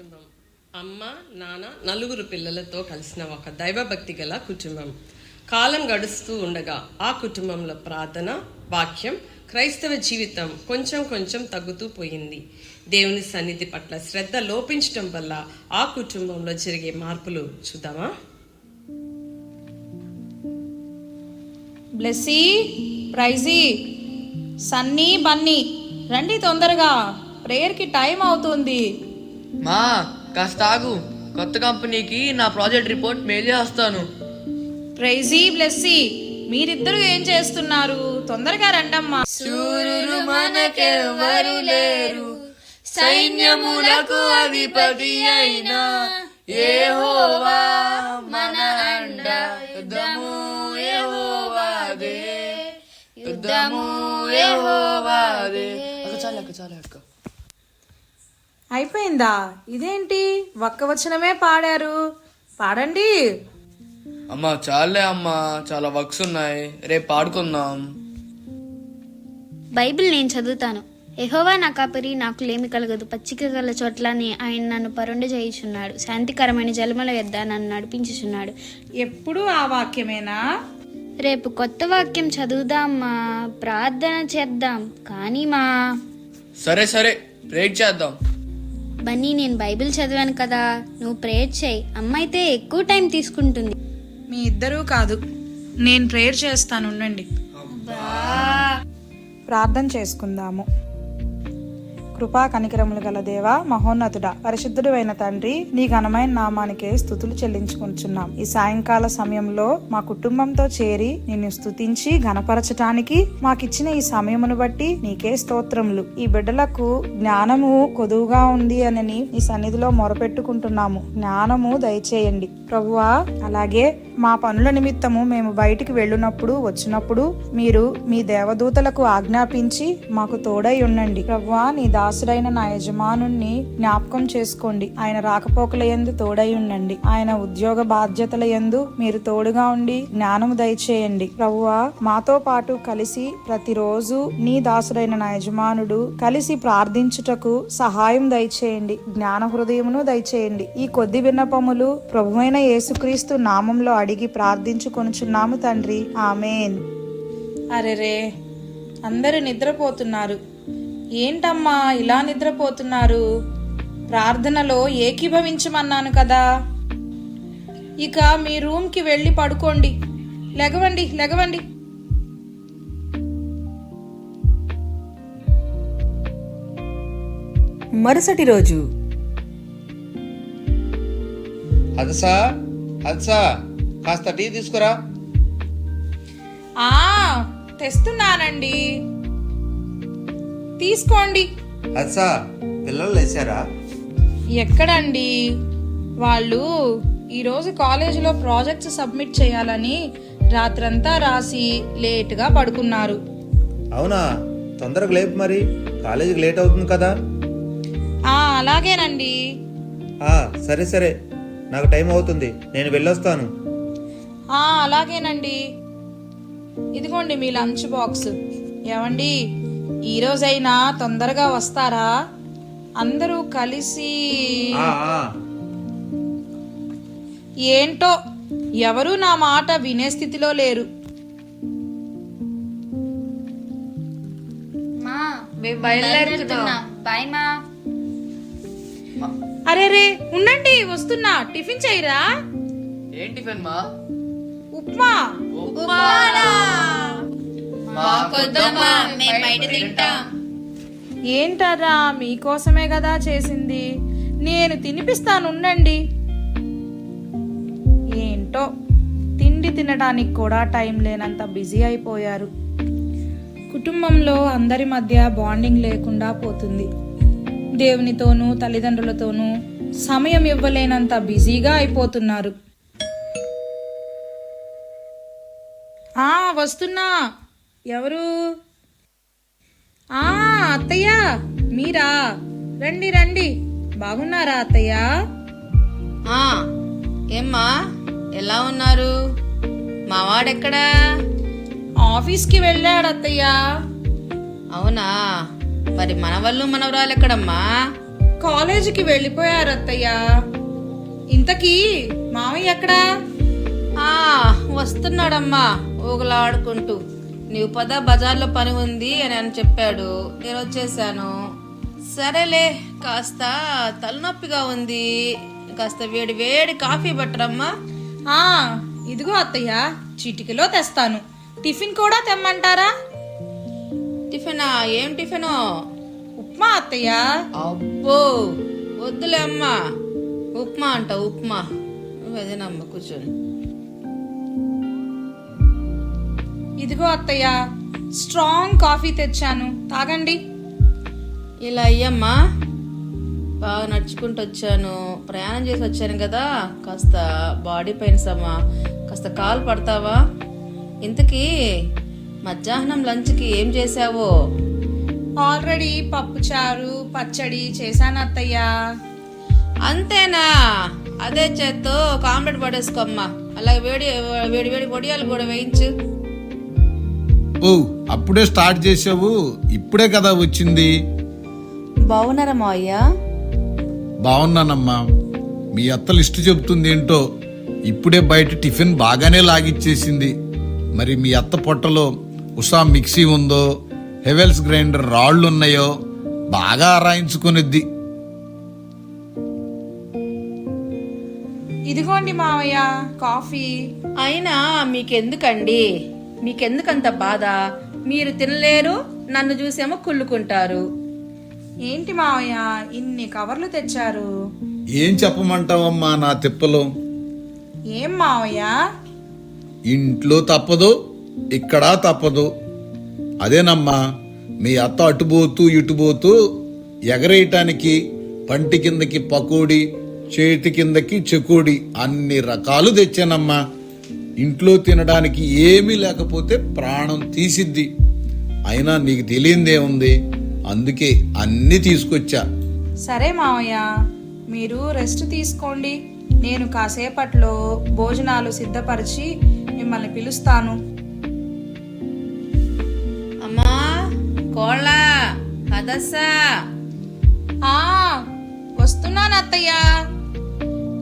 కుటుంబం అమ్మ నాన్న నలుగురు పిల్లలతో కలిసిన ఒక దైవభక్తి గల కుటుంబం. కాలం గడుస్తూ ఉండగా ఆ కుటుంబంలో ప్రార్థన, వాక్యం, క్రైస్తవ జీవితం కొంచెం కొంచెం తగ్గుతూ పోయింది. దేవుని సన్నిధి పట్ల శ్రద్ధ లోపించటం వల్ల ఆ కుటుంబంలో జరిగే మార్పులు చూద్దామా? బ్లెస్సీ, ప్రైజీ, సన్నీ, బన్నీ రండి తొందరగా, ప్రేయర్కి టైం అవుతుంది. మా కాస్త ఆగు, కొత్త కంపెనీకి నా ప్రాజెక్ట్ రిపోర్ట్ మెయిల్ చేస్తాను. ప్రైజీ, బ్లెస్సీ మీరిద్దరూ ఏం చేస్తున్నారు? తొందరగా రండమ్మా. శూరులు మనకెవ్వరు లేరు, సైన్యములకు అధిపతి అయినా యెహోవా మన అండ. యుద్ధము యెహోవాదే, యుద్ధము యెహోవాదే. చాలు అక్క. అయిపోయిందా? ఇదేంటి ఒక్క వచనమే పాడారు? పాడండి. అమ్మా చాలే అమ్మా, చాలా వర్క్స్ ఉన్నాయి, రేపు పాడుకుందాం. బైబిల్ నేను చదువుతాను. యెహోవా నా కాపరి, నాకు లేమి కలగదు. పచ్చిక గల చోట్లని ఆయన నన్ను పరుండ చేయుచున్నాడు. శాంతికరమైన జలముల యొద్ద నన్ను నడిపించుచున్నాడు. ఎప్పుడు ఆ వాక్యమేనా? రేపు కొత్త వాక్యం చదువుదామా, ప్రార్థన చేద్దాం. కానీ మా సరే ప్రేర్ చేద్దాం. బన్నీ, నేను బైబిల్ చదివాను కదా, నువ్వు ప్రేయర్ చేయి. అమ్మ అయితే ఎక్కువ టైం తీసుకుంటుంది. మీ ఇద్దరూ కాదు, నేను ప్రేయర్ చేస్తాను, ఉండండి. ప్రార్థన చేసుకుందాము. కృపా కనికరములు గల దేవా, మహోన్నతుడా, పరిశుద్ధుడు అయిన తండ్రి, నీ ఘనమైన నామానికే స్తుతులు చెల్లించుకుంటున్నాం. ఈ సాయంకాల సమయంలో మా కుటుంబంతో చేరి నిన్ను స్తుతించి ఘనపరచటానికి మాకిచ్చిన ఈ సమయమును బట్టి నీకే స్తోత్రములు. ఈ బిడ్డలకు జ్ఞానము కొదువుగా ఉంది అని నీ సన్నిధిలో మొరపెట్టుకుంటున్నాము. జ్ఞానము దయచేయండి ప్రభువా. అలాగే మా పనుల నిమిత్తము మేము బయటికి వెళ్ళినప్పుడు వచ్చినప్పుడు మీరు మీ దేవదూతలకు ఆజ్ఞాపించి మాకు తోడై ఉండండి ప్రభువా. నీ దాసుడైన నా యజమానుణ్ణి జ్ఞాపకం చేసుకోండి. ఆయన రాకపోకల యందు తోడై ఉండండి. ఆయన ఉద్యోగ బాధ్యతల యందు మీరు తోడుగా ఉండి జ్ఞానము దయచేయండి ప్రభువా. మాతో పాటు కలిసి ప్రతిరోజు నీ దాసుడైన నా యజమానుడు కలిసి ప్రార్థించుటకు సహాయం దయచేయండి. జ్ఞాన హృదయమును దయచేయండి. ఈ కొద్ది విన్నపములు ప్రభువైన యేసుక్రీస్తు నామంలో అడిగి ప్రార్థించుకొనుచున్నాము తండ్రి, ఆమేన్. అరెరే, అందరూ నిద్రపోతున్నారు. ఏంటమ్మా ఇలా నిద్రపోతున్నారు? ప్రార్థనలో ఏకీభవించమన్నాను కదా. ఇక మీ రూమ్కి వెళ్ళి పడుకోండి. లెగవండి. మరుసటి రోజు హద్సా కాస్త టీ తీసుకురా. తెస్తున్నానండి, తీసుకోండి. హద్సా, పిల్లలు లేచారా? ఎక్కడండి, వాళ్ళు ఈరోజు కాలేజీలో ప్రాజెక్ట్స్ సబ్మిట్ చేయాలని రాత్రంతా రాసి లేటుగా పడుకున్నారు. అవునా, తొందరగా లేపు, మరి కాలేజీకి లేట్ అవుతుంది కదా. అలాగేనండి. సరే నాకు టైం అవుతుంది, నేను వెళ్ళొస్తాను. అలాగేనండి. ఇదిగోండి మీ లంచ్ బాక్స్. ఏమండి, ఈరోజైనా తొందరగా వస్తారా? అందరూ కలిసి. ఏంటో ఎవరూ నా మాట వినే స్థితిలో లేరు. బాయ్ మా. అరేరే, ఉండండి, వస్తున్నా. టిఫిన్ చేయరా? ఏం టిఫిన్ మా? ఉప్మా. ఏంటరా, మీకోసమే కదా చేసింది. నేను తినిపిస్తాను, ఉండండి. ఏంటో తిండి తినడానికి కూడా టైం లేనంత బిజీ అయిపోయారు. కుటుంబంలో అందరి మధ్య బాండింగ్ లేకుండా పోతుంది. దేవునితోనూ తల్లిదండ్రులతోనూ సమయం ఇవ్వలేనంత బిజీగా అయిపోతున్నారు. వస్తున్నా. ఎవరు? అత్తయ్య, మీరా? రండి. బాగున్నారా అత్తయ్య? ఏమ్మా, ఎలా ఉన్నారు? మావాడెక్కడా? ఆఫీస్కి వెళ్ళాడు అత్తయ్య. అవునా, మరి మనవళ్ళు మనవరాలు ఎక్కడమ్మా? కాలేజీకి వెళ్ళిపోయారు అత్తయ్య. ఇంతకీ మామయ్య ఎక్కడా? ఆ, వస్తున్నాడమ్మా ఊగలాడుకుంటూ. నీవు పద, బజార్లో పని ఉంది అని చెప్పాడు, నేను వచ్చేసాను. సరేలే, కాస్త తలనొప్పిగా ఉంది, కాస్త వేడి వేడి కాఫీ పట్టరమ్మా. ఆ, ఇదిగో అత్తయ్య, చిటికలో తెస్తాను. టిఫిన్ కూడా తెమ్మంటారా? టిఫినా? ఏం టిఫిను? ఉప్మా అత్తయ్య. అబ్బో, వద్దులే అమ్మా. ఉప్మా అంట, ఉప్మా. అదేనమ్మా, కూర్చొని. ఇదిగో అత్తయ్య, స్ట్రాంగ్ కాఫీ తెచ్చాను, తాగండి. ఇలా అయ్యమ్మా, బాగా నడుచుకుంటూ వచ్చాను, ప్రయాణం చేసి వచ్చాను కదా, కాస్త బాడీ పెయిన్స్ అమ్మా, కాస్త కాలు పడతావా? ఇంతకీ మధ్యాహ్నం లంచ్కి ఏం చేసావో? ఆల్రెడీ పప్పుచారు పచ్చడి చేశాను అత్తయ్య. అంతేనా? అదే చేత్తో ఒక ఆమ్లెట్ పడేసుకోమ్మా, అలాగే వేడి వేడి వేడి పొడియాలు కూడా వేయించు. ఓ, అప్పుడే స్టార్ట్ చేసావు? ఇప్పుడే కదా వచ్చింది. బాగున్నారా మావయ్య? బాగున్నానమ్మా. మీ అత్త లిస్టు చెబుతుంది ఏంటో, ఇప్పుడే బయట టిఫిన్ బాగానే లాగిచ్చేసింది. మరి మీ అత్త పొట్టలో ఉషా మిక్సీ ఉందో, హెవెల్స్ గ్రైండర్ రాళ్ళు ఉన్నాయో బాగా ఆరాయించుకునిద్ది. ఇదిగోండి మావయ్య కాఫీ. అయినా మీకెందుకండి, మీకెందుకంత బాధ? మీరు తినలేరు, నన్ను చూసేమో కుళ్ళుకుంటారు. ఏంటి మావయ్య ఇన్ని కవర్లు తెచ్చారు? ఏం చెప్పమంటావమ్మా నా తిప్పలు? ఏం మావయ్య? ఇంట్లో తప్పదు, ఇక్కడ తప్పదు. అదేనమ్మా, మీ అత్త అటుపోతూ ఇటుపోతూ ఎగరేయటానికి పంటి కిందకి పకోడి, చేతి కిందకి చెకోడి అన్ని రకాలు తెచ్చానమ్మా. ఇంట్లో తినడానికి ఏమీ లేకపోతే ప్రాణం తీసిద్ది. అయినా నీకు తెలియందేముంది, అందుకే అన్నీ తీసుకొచ్చా. సరే మావయ్య, మీరు రెస్ట్ తీసుకోండి. నేను కాసేపట్లో భోజనాలు సిద్ధపరిచి మిమ్మల్ని పిలుస్తాను. అమ్మా, కోళ్ళ కదస్సా. ఆ, వస్తున్నాను అత్తయ్య.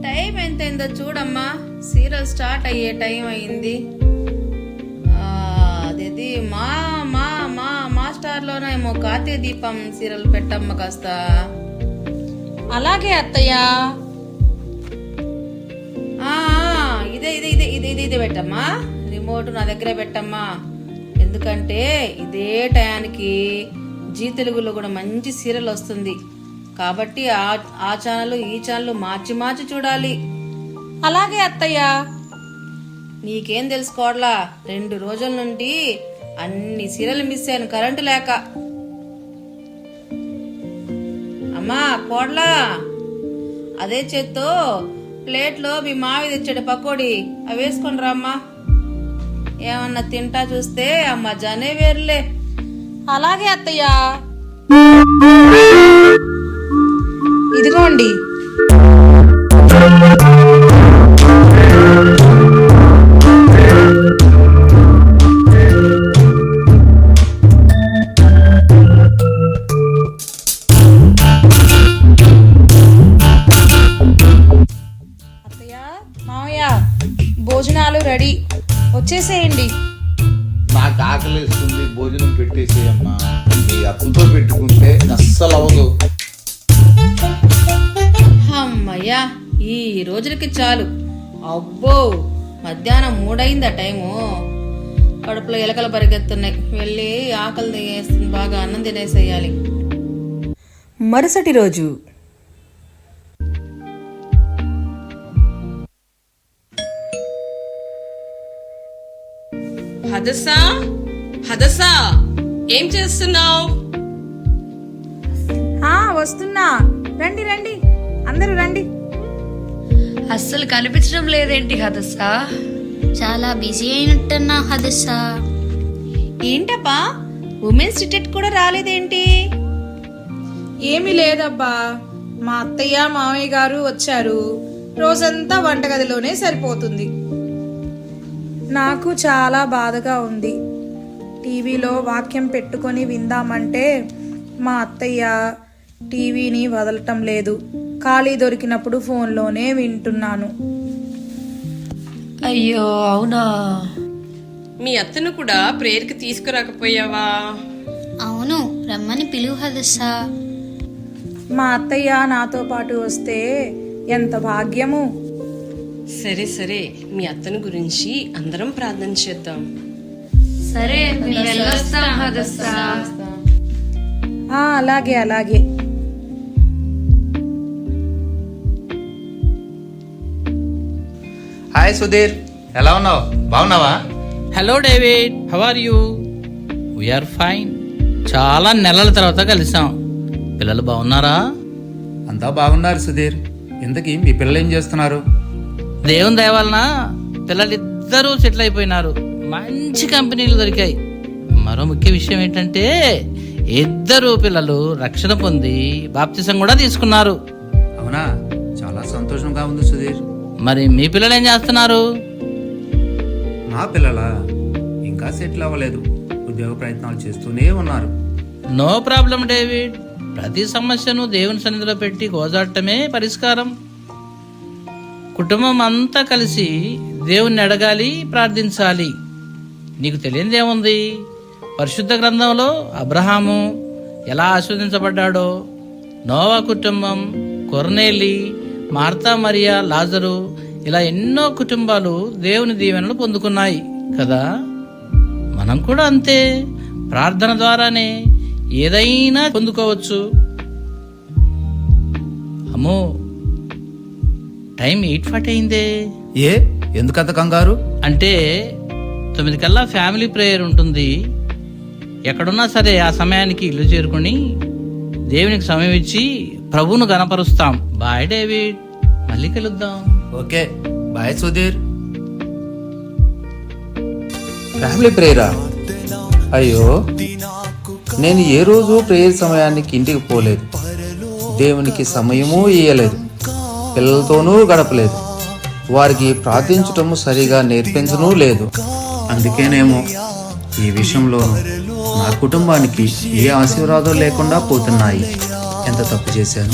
టైం ఎంతైందో చూడమ్మా, సీరియల్ స్టార్ట్ అయ్యే టైం అయింది. అదేది మా మా మా మా స్టార్లోనేమో కార్తీక దీపం సీరియల్ పెట్టమ్మ కాస్త. అలాగే అత్తయ్య. ఆ, ఇదే ఇదే ఇదే ఇదే ఇదే ఇదే పెట్టమ్మా, రిమోట్ నా దగ్గరే పెట్టమ్మా. ఎందుకంటే ఇదే టయానికి జీ తెలుగులో కూడా మంచి సీరియల్ వస్తుంది కాబట్టి ఆ ఛానల్ ఈ ఛానల్ మార్చి మార్చి చూడాలి. అలాగే అత్తయ్య. నీకేం తెలుసుకోవట్లా, 2 రోజుల నుండి అన్ని సీరియల్ మిస్ అయ్యాను కరెంటు లేక. అమ్మా కోడ్లా, అదే చేత్తో ప్లేట్లో మీ మావి తెచ్చాడు పకోడి, అవి వేసుకొని రామ్మా. ఏమన్నా తింటా చూస్తే అమ్మ జనే వేర్లే. అలాగే అత్తయ్య. ఇదిగోండి. అత్తయ్య, మావయ్య, భోజనాలు రెడీ, వచ్చేసేయండి. నాకు ఆకలిస్తుంది, భోజనం పెట్టేసేయమ్మా. మీ అత్తతో పెట్టుకుంటే అస్సలు అవ్వదు. అమ్మయ్యా, ఈ రోజులకి చాలు. అబ్బో, మధ్యాహ్నం 3 అయిందా టైము. కడుపులో ఎలకలు పరిగెత్తున్నాయి, వెళ్ళి ఆకలి వేస్తుంది, బాగా అన్నం తినేసేయాలి. మరుసటి రోజు హదసా, హదసా, ఏం చేస్తున్నావు? వస్తున్నా, రండి రండి, అందరూ రండి. అస్సలు కనిపించడం లేదేంటి హదస్సా? చాలా బిజీ అయినట్టున్నా హదస్సా. ఏంటబ్బా, ఉమెన్స్ టికెట్ కూడా రాలేదేంటి? ఏమీ లేదబ్బా, మా అత్తయ్య మామయ్య గారు వచ్చారు, రోజంతా వంటగదిలోనే సరిపోతుంది. నాకు చాలా బాధగా ఉంది. టీవీలో వాక్యం పెట్టుకొని విందామంటే మా అత్తయ్య టీవీని వదలటం లేదు. ఖాళీ దొరికినప్పుడు ఫోన్లోనే వింటున్నాను. అయ్యో అవునా. మీ అత్తను కూడా ప్రేయర్కి తీసుకురాకపోయావా? అవును, రమ్మని పిలువు హదస్సా. మా అత్తయ్య నాతో పాటు వస్తే ఎంత భాగ్యము. సరే సరే, మీ అత్తను గురించి అందరం ప్రార్థన చేద్దాం. సరే మేము వెళ్ళొస్తాం హదస్సా. అలాగే అలాగే. హాయ్ సుధీర్, ఎలా ఉన్నావు? బాగున్నావా? Hello David, how are you? We are fine. చాలా నెలల తర్వాత కలిసాం. పిల్లలు బాగున్నారా? అంతా బాగున్నారు సుధీర్. ఇంతకీ మీ పిల్లలు ఏం చేస్తున్నారు? దేవుని దయ వలన పిల్లలిద్దరూ సెటిల్ అయిపోయినారు. మంచి కంపెనీలు దొరికాయి. మరో ముఖ్య విషయం ఏంటంటే ఇద్దరు పిల్లలు రక్షణ పొంది బాప్తిసం కూడా తీసుకున్నారు. అవునా, చాలా సంతోషంగా ఉంది సుధీర్. మరి మీ పిల్లలు ఏం చేస్తున్నారు? మా పిల్లల ఇంకా సెటిల్ అవ్వలేదు, ఉద్యోగ ప్రయత్నాలు చేస్తూనే ఉన్నారు. No problem David. ప్రతి సమస్యను దేవుని సన్నిధిలో పెట్టి గోజాడటమే పరిష్కారం. కుటుంబం అంతా కలిసి దేవుణ్ణి అడగాలి, ప్రార్థించాలి. నీకు తెలియనిదేముంది? పరిశుద్ధ గ్రంథంలో అబ్రహాము ఎలా ఆస్వాదించబడ్డాడో, నోవా కుటుంబం, కొర్నేలి, మార్తా మరియా, లాజరు, ఇలా ఎన్నో కుటుంబాలు దేవుని దీవెనలు పొందుకున్నాయి కదా. మనం కూడా అంతే. ప్రార్థన ద్వారానే ఏదైనా పొందుకోవచ్చు. అమ్మో, టైం 8:40 అయిందే. ఎందుకంత కంగారు? అంటే 9 కల్లా ఫ్యామిలీ ప్రేయర్ ఉంటుంది. ఎక్కడున్నా సరే ఆ సమయానికి ఇల్లు చేరుకొని దేవునికి సమయం ఇచ్చి ప్రభువును గణపరుస్తాం. బాయ్ డేవిడ్, మళ్ళీ కలుద్దాం. Okay, bye Sudheer. ఫ్యామిలీ ప్రేయరా? అయ్యో, నేను ఏ రోజు ప్రేయర్ సమయానికి ఇంటికి పోలేదు. దేవునికి సమయమూ ఇయ్యలేదు, పిల్లలతోనూ గడపలేదు, వారికి ప్రార్థించటము సరిగా నేర్పించనూ లేదు. అందుకేనేమో ఈ విషయంలో నా కుటుంబానికి ఏ ఆశీర్వాదం లేకుండా పోతున్నాయి. ఎంత తప్పు చేశాను.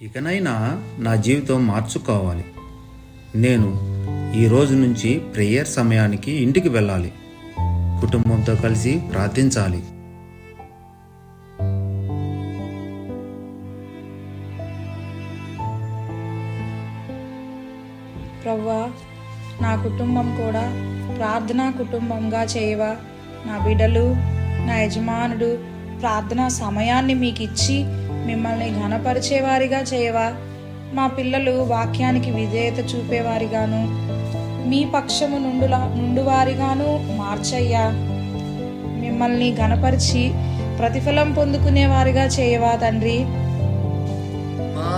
ఇకనైనా నా జీవితం మార్చుకోవాలి. నేను ఈ రోజు నుంచి ప్రేయర్ సమయానికి ఇంటికి వెళ్ళాలి, కుటుంబంతో కలిసి ప్రార్థించాలి. ప్రవ్వా, నా కుటుంబం కూడా ప్రార్థనా కుటుంబంగా చేయవా. నా బిడ్డలు, నా యజమానుడు ప్రార్థనా సమయాన్ని మీకు ఇచ్చి మిమ్మల్ని ఘనపరిచేవారిగా చేయవా. మా పిల్లలు వాక్యానికి విధేయత చూపేవారిగాను, మీ పక్షము నుండువారిగాను మార్చయ్యా. మిమ్మల్ని ఘనపరిచి ప్రతిఫలం పొందుకునేవారిగా చేయవా తండ్రి. మా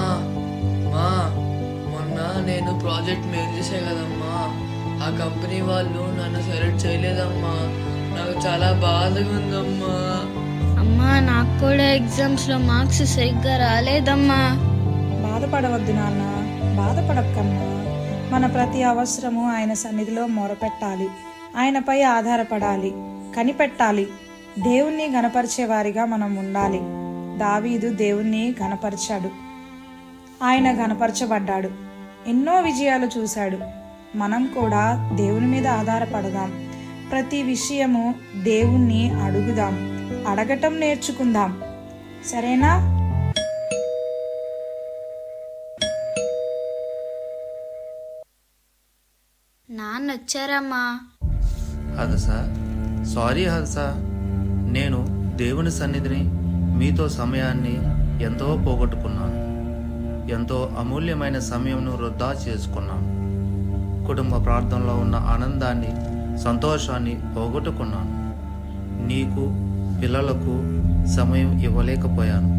మా మొన్న నేను ప్రాజెక్ట్ మెయిల్ చేసే కదమ్మా, ఆ కంపెనీ వాళ్ళు నన్ను సెలెక్ట్ చేయలేదమ్మా. నాకు చాలా బాధగా ఉందమ్మా. అమ్మా, నాకు కూడా ఎగ్జామ్స్లో మార్క్స్ సరిగ్గా రాలేదమ్మా. బాధపడవద్దు నాన్న, బాధపడక్కన్నా. మన ప్రతి అవసరము ఆయన సన్నిధిలో మొరపెట్టాలి, ఆయనపై ఆధారపడాలి, కనిపెట్టాలి. దేవుణ్ణి గణపరిచేవారిగా మనం ఉండాలి. దావీదు దేవుణ్ణి గణపరిచాడు, ఆయన గణపరచబడ్డాడు, ఎన్నో విజయాలు చూశాడు. మనం కూడా దేవుని మీద ఆధారపడదాం. ప్రతి విషయము దేవుణ్ణి అడుగుదాం, అడగటం నేర్చుకుందాం. సరేనా? నాన్న వచ్చారమ్మా. హదసా, సారీ హదసా. నేను దేవుని సన్నిధిని, మీతో సమయాన్ని ఎంతో పోగొట్టుకున్నాను. ఎంతో అమూల్యమైన సమయంను వృధా చేసుకున్నాను. కుటుంబ ప్రార్థనలో ఉన్న ఆనందాన్ని, సంతోషాన్ని పోగొట్టుకున్నాను. నీకు, పిల్లలకు సమయం ఇవ్వలేకపోయాను.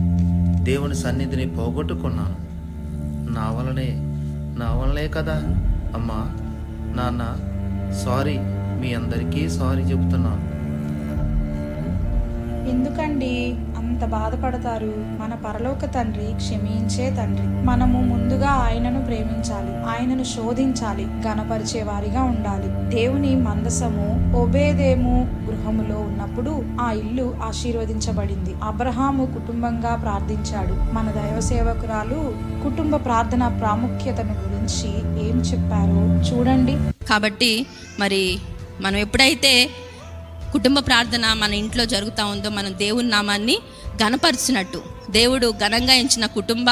దేవుని సన్నిధిని పోగొట్టుకున్నాను. నా వలనే కదా. అమ్మా, నాన్న, సారీ. మీ అందరికీ సారీ చెబుతున్నాను. ఎందుకండి? ఎంత బాధపడతారు. మన పరలోక తండ్రి క్షమించే తండ్రి. మనము ముందుగా ఆయనను ప్రేమించాలి, ఆయనను శోధించాలి, గణపరిచే వారిగా ఉండాలి. దేవుని మందసము ఓబేదేము గృహములో ఉన్నప్పుడు ఆ ఇల్లు ఆశీర్వదించబడింది. అబ్రహాము కుటుంబంగా ప్రార్థించాడు. మన దైవ సేవకురాలు కుటుంబ ప్రార్థన ప్రాముఖ్యతను గురించి ఏం చెప్పారో చూడండి. కాబట్టి మరి మనం ఎప్పుడైతే కుటుంబ ప్రార్థన మన ఇంట్లో జరుగుతూ ఉందో మనం దేవుని నామాన్ని ఘనపరిచినట్టు, దేవుడు ఘనంగా ఎంచిన కుటుంబ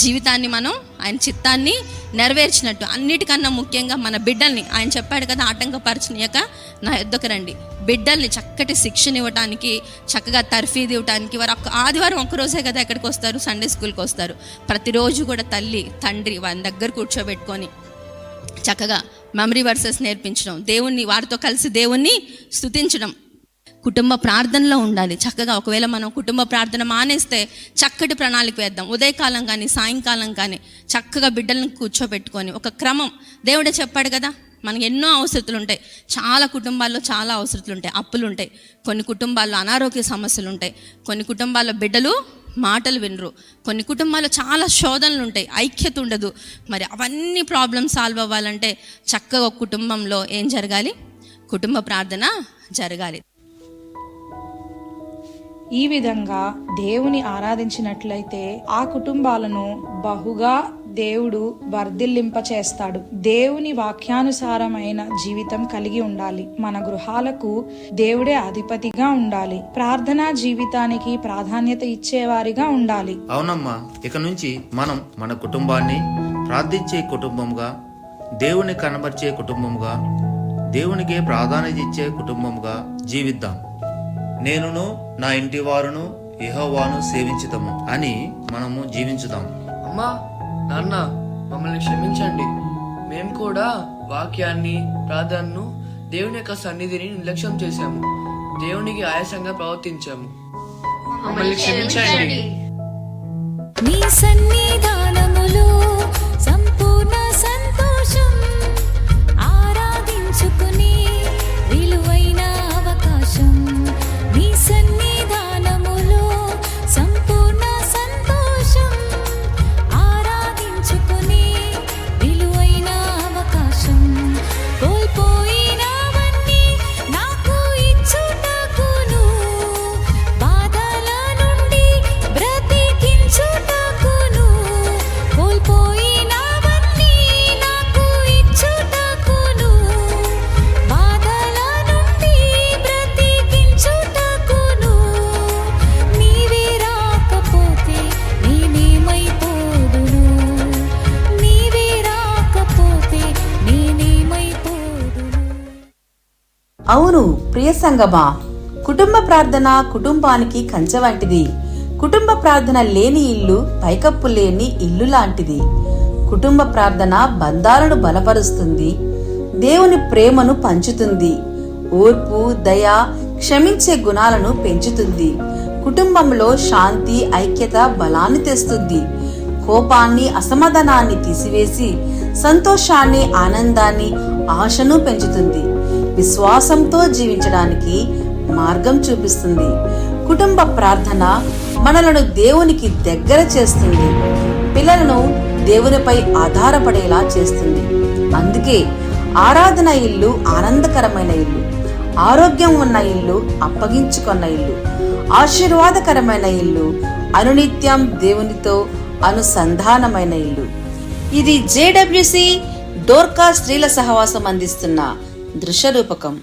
జీవితాన్ని మనం ఆయన చిత్తాన్ని నెరవేర్చినట్టు. అన్నిటికన్నా ముఖ్యంగా మన బిడ్డల్ని ఆయన చెప్పాడు కదా, ఆటంకపరచనీయక నా యొద్దకు రండి. బిడ్డల్ని చక్కటి శిక్షణ ఇవ్వడానికి, చక్కగా తర్ఫీదు ఇవ్వడానికి. వారు ఆదివారం ఒక్కరోజే కదా ఎక్కడికి వస్తారు, సండే స్కూల్కి వస్తారు. ప్రతిరోజు కూడా తల్లి తండ్రి వారి దగ్గర కూర్చోబెట్టుకొని చక్కగా మెమరీ వర్సెస్ నేర్పించడం, దేవుణ్ణి వారితో కలిసి దేవుణ్ణి స్తుతించడం, కుటుంబ ప్రార్థనలో ఉండాలి. చక్కగా ఒకవేళ మనం కుటుంబ ప్రార్థన మానేస్తే చక్కటి ప్రణాళిక వేద్దాం. ఉదయకాలం కానీ సాయంకాలం కానీ చక్కగా బిడ్డలను కూర్చోబెట్టుకొని ఒక క్రమం. దేవుడే చెప్పాడు కదా, మనకి ఎన్నో అవసరతలు ఉంటాయి. చాలా కుటుంబాల్లో చాలా అవసరతలు ఉంటాయి, అప్పులు ఉంటాయి, కొన్ని కుటుంబాల్లో అనారోగ్య సమస్యలు ఉంటాయి, కొన్ని కుటుంబాల్లో బిడ్డలు మాటలు వినరు, కొన్ని కుటుంబాల్లో చాలా శోధనలు ఉంటాయి, ఐక్యత ఉండదు. మరి అవన్నీ ప్రాబ్లమ్స్ సాల్వ్ అవ్వాలంటే చక్కగా ఒక కుటుంబంలో ఏం జరగాలి? కుటుంబ ప్రార్థన జరగాలి. ఈ విధంగా దేవుని ఆరాధించినట్లయితే ఆ కుటుంబాలను బహుగా దేవుడు వర్ధిల్లింప చేస్తాడు. దేవుని వాక్యానుసారమైన జీవితం కలిగి ఉండాలి. మన గృహాలకు దేవుడే అధిపతిగా ఉండాలి. ప్రార్థనా జీవితానికి ప్రాధాన్యత ఇచ్చేవారిగా ఉండాలి. అవునమ్మా, ఇక నుంచి మనం మన కుటుంబాన్ని ప్రార్థించే కుటుంబంగా, దేవుని కనబర్చే కుటుంబంగా, దేవునికే ప్రాధాన్యత ఇచ్చే కుటుంబంగా జీవిద్దాం. నేనును నా ఇంటి వారును యెహోవాను సేవించుదాము అని మనము జీవించుదాం. అమ్మా, నాన్న, మమ్మల్ని క్షమించండి. మేము కూడా వాక్యాన్ని, ప్రార్థనను, దేవుని యొక్క సన్నిధిని నిర్లక్ష్యం చేశాము. దేవునికి ఆయాసంగా ప్రవర్తించాము. మమ్మల్ని క్షమించండి. నీ సన్నిధానములో సంపూర్ణ సంతోషం, ఆరాధించుకునే విలువైన అవకాశం. నీ సన్నిధానములో సంపూర్ణ సంతోషం, ఆరాధించుకునే విలువైన అవకాశం. కోల్పోయినవన్నీ నాకు ఇచ్చుటకును, బాధల నుండి బ్రతికించుటకును. కోల్పోయినవన్నీ నాకు ఇచ్చుటకును, బాధల నుండి బ్రతికించుటకును. నీవే రాకపోతే నేనేమైపోదును, నీవే రాకపోతే నేనేమైపోదును. అవును ప్రియ సంగమా, కుటుంబ ప్రార్థన కుటుంబానికి కంచె వంటిది. కుటుంబ ప్రార్థన లేని ఇల్లు పైకప్పు లేని ఇల్లు లాంటిది. కుటుంబ ప్రార్థన బంధాలను బలపరుస్తుంది, దేవుని ప్రేమను పంచుతుంది, ఓర్పు, దయ, క్షమించే గుణాలను పెంచుతుంది. కుటుంబంలో శాంతి, ఐక్యత, బలాన్ని తెస్తుంది. కోపాన్ని, అసమాధానాన్ని తీసివేసి సంతోషాన్ని, ఆనందాన్ని, ఆశను పెంచుతుంది. విశ్వాసంతో జీవించడానికి మార్గం చూపిస్తుంది. కుటుంబ ప్రార్థన మనలను దేవునికి దగ్గర చేస్తుంది, పిల్లలను దేవునిపై ఆధారపడేలా చేస్తుంది. అందుకే ఆరాధన ఇల్లు ఆనందకరమైన ఇల్లు, ఆరోగ్యం ఉన్న ఇల్లు, అప్పగించుకున్న ఇల్లు, ఆశీర్వాదకరమైన ఇల్లు, అనునిత్యం దేవునితో అనుసంధానమైన ఇల్లు. ఇది JWC డోర్కా స్త్రీల సహవాసం అందిస్తున్న దృశ్య రూపకం.